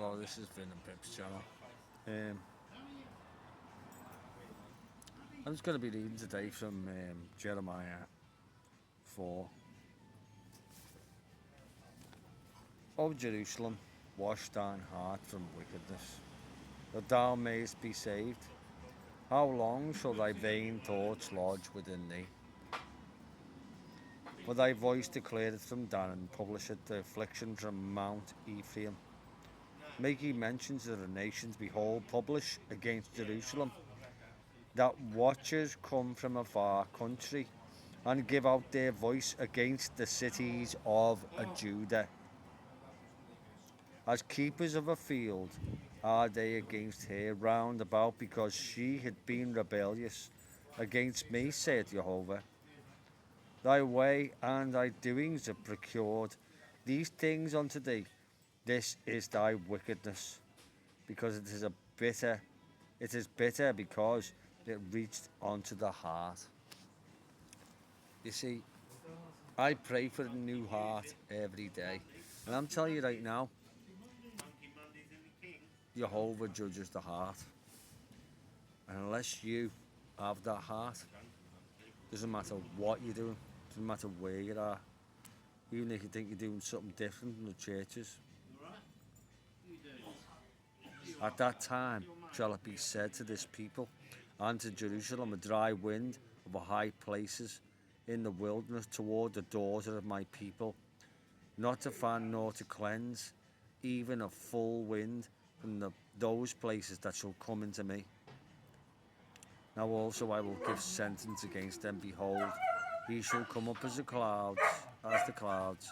Hello, this is Vin and Pip's channel. Um, I'm just going to be reading today from Jeremiah 4. O Jerusalem, wash thine heart from wickedness, that thou mayest be saved. How long shall thy vain thoughts lodge within thee? For thy voice declareth from Dan, and publisheth the affliction from Mount Ephraim. Make ye mention to the nations, behold, publish against Jerusalem, that watchers come from a far country, and give out their voice against the cities of Judah. As keepers of a field are they against her round about, because she had been rebellious against me, saith Jehovah. Thy way and thy doings have procured these things unto thee. This is thy wickedness, because it is bitter because it reached unto the heart. You see, I pray for a new heart every day. And I'm telling you right now, Jehovah judges the heart. And unless you have that heart, doesn't matter what you're doing, doesn't matter where you are, even if you think you're doing something different in the churches, at that time shall it be said to this people and to Jerusalem, a dry wind of the high places in the wilderness toward the daughter of my people, not to fan nor to cleanse, even a full wind from those places that shall come into me. Now also I will give sentence against them. Behold, he shall come up as the clouds,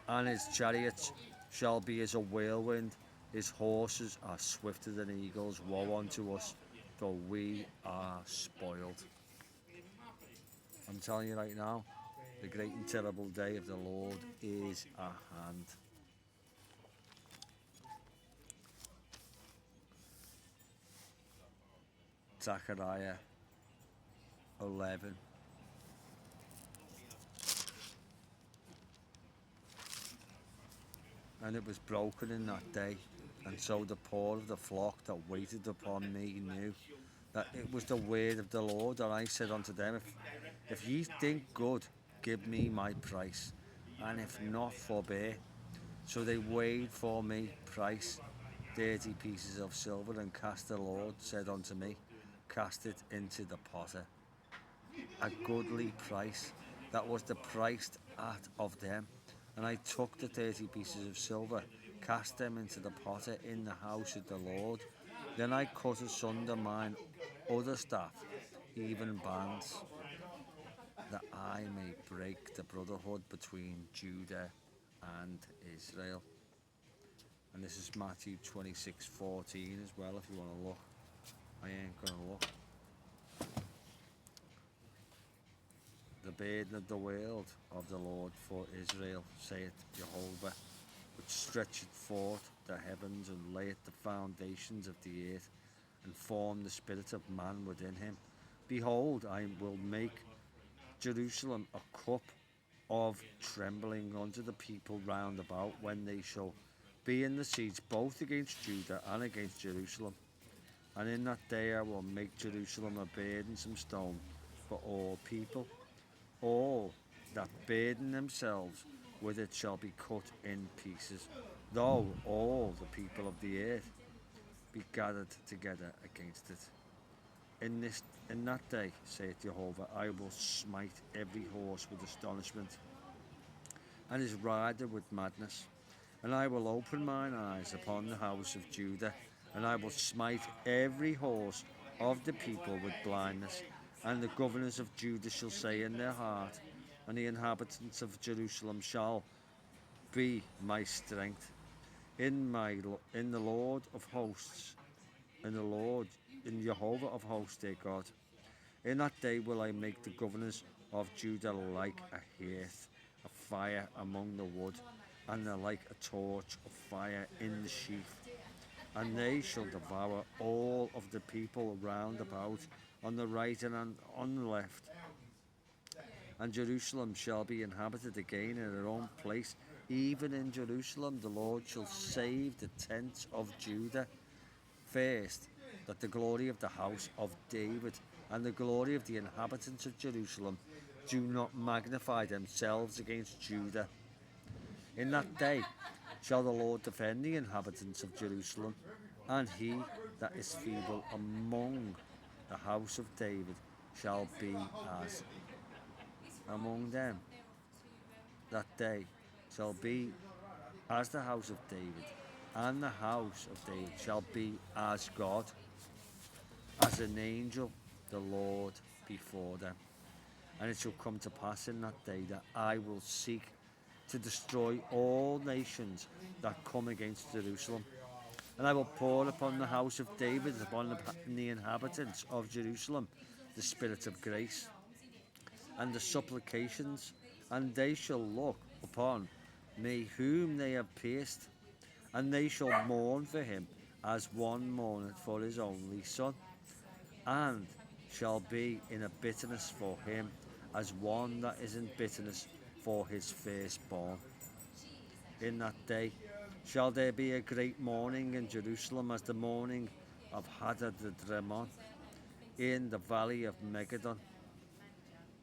and his chariots shall be as a whirlwind. His horses are swifter than eagles. Woe unto us, for we are spoiled. I'm telling you right now, the great and terrible day of the Lord is at hand. Zechariah 11. And it was broken in that day, and so the poor of the flock that waited upon me knew that it was the word of the Lord. And I said unto them, if ye think good, give me my price, and if not, forbear. So they weighed for me price 30 pieces of silver, and the Lord said unto me, cast it into the potter. A goodly price, that was the price at of them. And I took the 30 pieces of silver, cast them into the potter in the house of the Lord. Then I cut asunder mine other staff, even bands, that I may break the brotherhood between Judah and Israel. And this is Matthew 26:14 as well, if you want to look. I ain't going to look. The burden of the world of the Lord for Israel, saith Jehovah, which stretcheth forth the heavens, and layeth the foundations of the earth, and formed the spirit of man within him. Behold, I will make Jerusalem a cup of trembling unto the people round about, when they shall be in the siege both against Judah and against Jerusalem. And in that day I will make Jerusalem a burdensome stone for all people. All that burden themselves with it shall be cut in pieces, though all the people of the earth be gathered together against it. In that day, saith Jehovah, I will smite every horse with astonishment, and his rider with madness. And I will open mine eyes upon the house of Judah, and I will smite every horse of the people with blindness. And the governors of Judah shall say in their heart, and the inhabitants of Jerusalem shall be my strength. In the Lord of hosts, in Jehovah of hosts, their God. In that day will I make the governors of Judah like a hearth, a fire among the wood, and like a torch of fire in the sheaf. And they shall devour all of the people round about, on the right and on the left. And Jerusalem shall be inhabited again in her own place, even in Jerusalem, the Lord shall save the tents of Judah. First, that the glory of the house of David and the glory of the inhabitants of Jerusalem do not magnify themselves against Judah. In that day shall the Lord defend the inhabitants of Jerusalem, and he that is feeble among the house of David shall be as among them. That day shall be as the house of David, and the house of David shall be as God, as an angel, the Lord before them. And it shall come to pass in that day that I will seek to destroy all nations that come against Jerusalem. And I will pour upon the house of David, upon the inhabitants of Jerusalem, the spirit of grace and the supplications, and they shall look upon me whom they have pierced, and they shall mourn for him as one mourneth for his only son, and shall be in a bitterness for him as one that is in bitterness for his firstborn. In that day shall there be a great mourning in Jerusalem, as the mourning of Hadad-Redmon in the valley of Megiddon,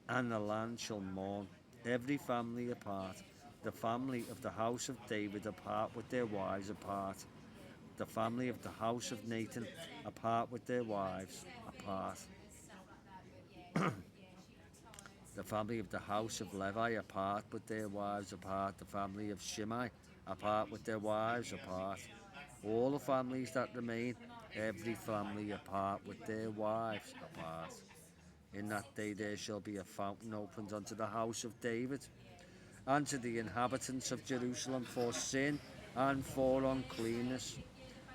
and the land shall mourn, every family apart, the family of the house of David apart with their wives apart, the family of the house of Nathan apart with their wives apart, the family of the house of Levi apart with their wives apart, the family of Shimei apart with their wives apart, all the families that remain, every family apart with their wives apart. In that day there shall be a fountain opened unto the house of David, and to the inhabitants of Jerusalem for sin and for uncleanness.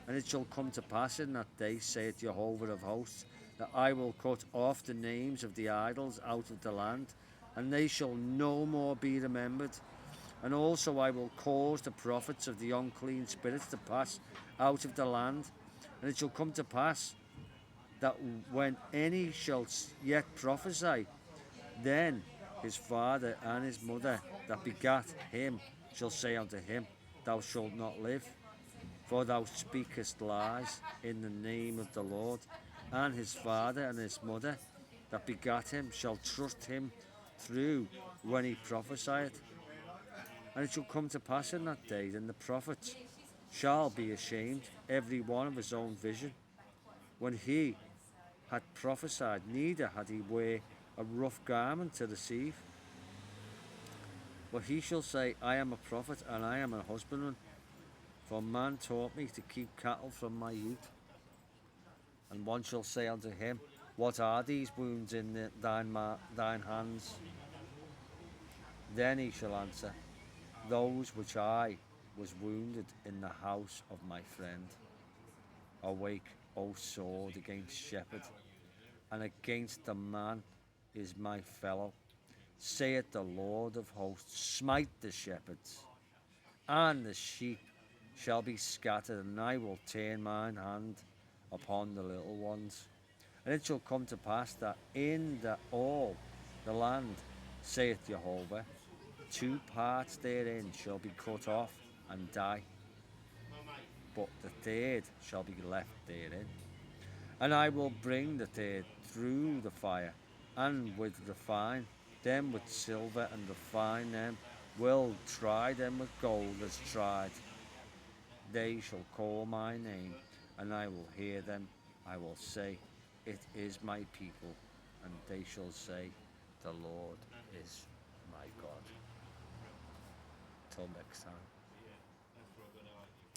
And it shall come to pass in that day, saith Jehovah of hosts, that I will cut off the names of the idols out of the land, and they shall no more be remembered. And also I will cause the prophets of the unclean spirits to pass out of the land. And it shall come to pass that when any shall yet prophesy, then his father and his mother that begat him shall say unto him, Thou shalt not live, for thou speakest lies in the name of the Lord. And his father and his mother that begat him shall trust him through when he prophesieth. And it shall come to pass in that day, then the prophets shall be ashamed, every one of his own vision, when he had prophesied, neither had he wear a rough garment to receive. But he shall say, I am a prophet, and I am a husbandman, for man taught me to keep cattle from my youth. And one shall say unto him, What are these wounds in thine hands? Then he shall answer, Those which I was wounded in the house of my friend. Awake, O sword, against shepherd, and against the man is my fellow, saith the Lord of hosts. Smite the shepherds, and the sheep shall be scattered, and I will turn mine hand upon the little ones. And it shall come to pass that in all the land, saith Jehovah, 2 parts therein shall be cut off and die, but the third shall be left therein. And I will bring the third through the fire, and will refine them with silver, and refine them, will try them with gold as tried. They shall call my name, and I will hear them. I will say, It is my people, and they shall say, The Lord is my God. Till next time.